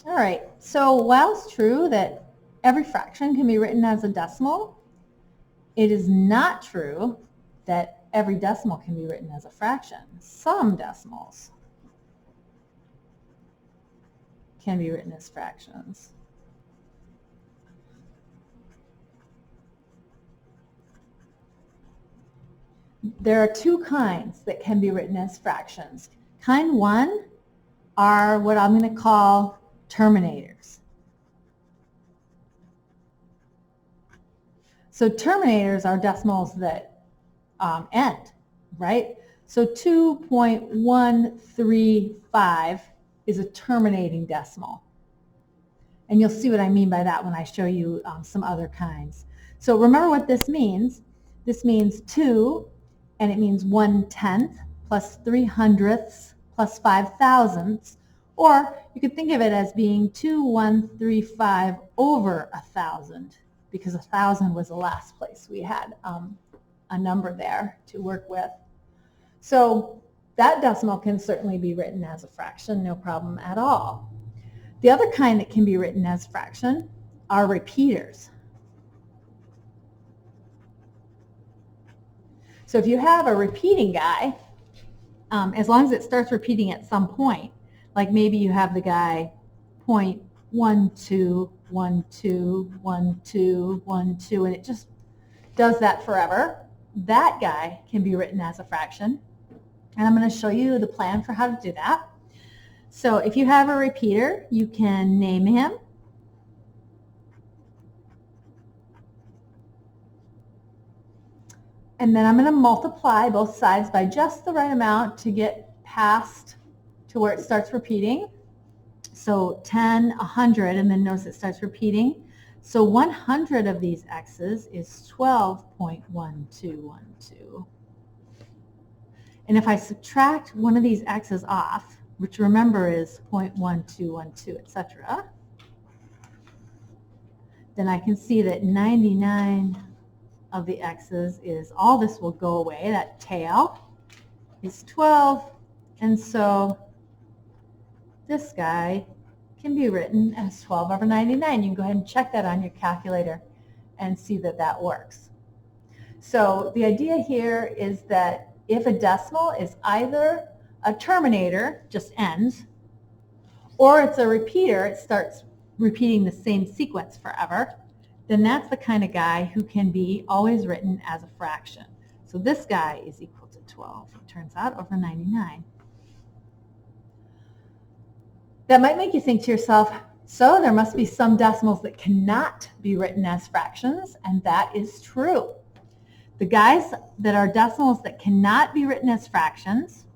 All right, so while it's true that every fraction can be written as a decimal, it is not true that every decimal can be written as a fraction. Some decimals can be written as fractions. There are two kinds that can be written as fractions. Kind one are what I'm going to call terminators. So terminators are decimals that end, right? So 2.135 is a terminating decimal. And you'll see what I mean by that when I show you some other kinds. So remember what this means. This means 2, and it means 1/10 plus 3/100 plus 5/1000, or you could think of it as being 2,135 over 1,000, because 1,000 was the last place we had a number there to work with. So that decimal can certainly be written as a fraction, no problem at all. The other kind that can be written as fraction are repeaters. So if you have a repeating guy, as long as it starts repeating at some point, like maybe you have the guy 0.12121212, and it just does that forever, that guy can be written as a fraction. And I'm going to show you the plan for how to do that. So if you have a repeater, you can name him. And then I'm going to multiply both sides by just the right amount to get past to where it starts repeating. So 10, 100, and then notice it starts repeating. So 100 of these x's is 12.1212. And if I subtract one of these x's off, which remember is 0.1212, etc., then I can see that 99 of the x's is, all this will go away, that tail is 12, and so this guy can be written as 12 over 99. You can go ahead and check that on your calculator and see that that works. So the idea here is that if a decimal is either a terminator, just ends, or it's a repeater, it starts repeating the same sequence forever, then that's the kind of guy who can be always written as a fraction. So this guy is equal to 12, it turns out, over 99. That might make you think to yourself, so there must be some decimals that cannot be written as fractions, and that is true. The guys that are decimals that cannot be written as fractions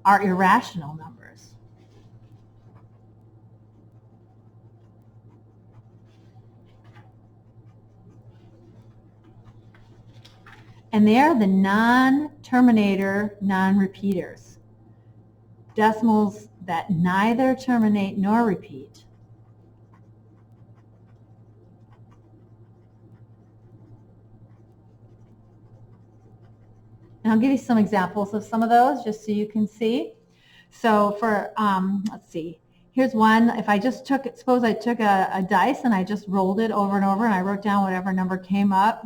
are irrational numbers. And they are the non-terminator, non-repeaters. Decimals that neither terminate nor repeat. And I'll give you some examples of some of those just so you can see. So for, let's see, here's one. If I just took, suppose I took a dice and I just rolled it over and over and I wrote down whatever number came up.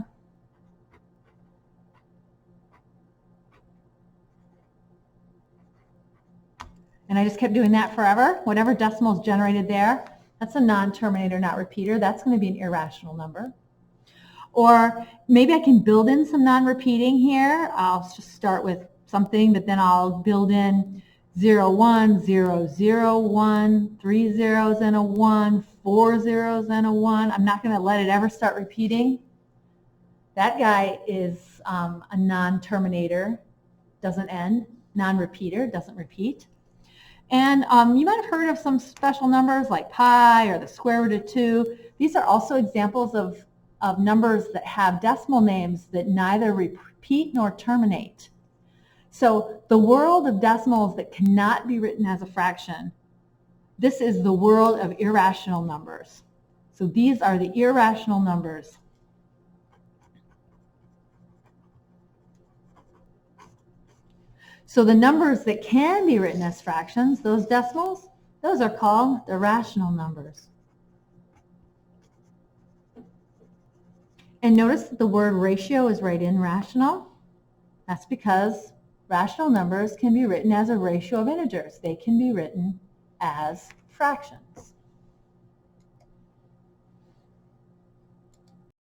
And I just kept doing that forever. Whatever decimal is generated there, that's a non-terminator, not repeater. That's going to be an irrational number. Or maybe I can build in some non-repeating here. I'll just start with something, but then I'll build in 0, 1, 0, 0, 1, 3 zeros and a 1, 4 zeros and a 1. I'm not going to let it ever start repeating. That guy is a non-terminator, doesn't end, non-repeater, doesn't repeat. And you might have heard of some special numbers like pi or the square root of 2. These are also examples of numbers that have decimal names that neither repeat nor terminate. So the world of decimals that cannot be written as a fraction, this is the world of irrational numbers. So these are the irrational numbers. So the numbers that can be written as fractions, those decimals, Those are called the rational numbers. And notice that the word ratio is right in rational. That's because rational numbers can be written as a ratio of integers. They can be written as fractions.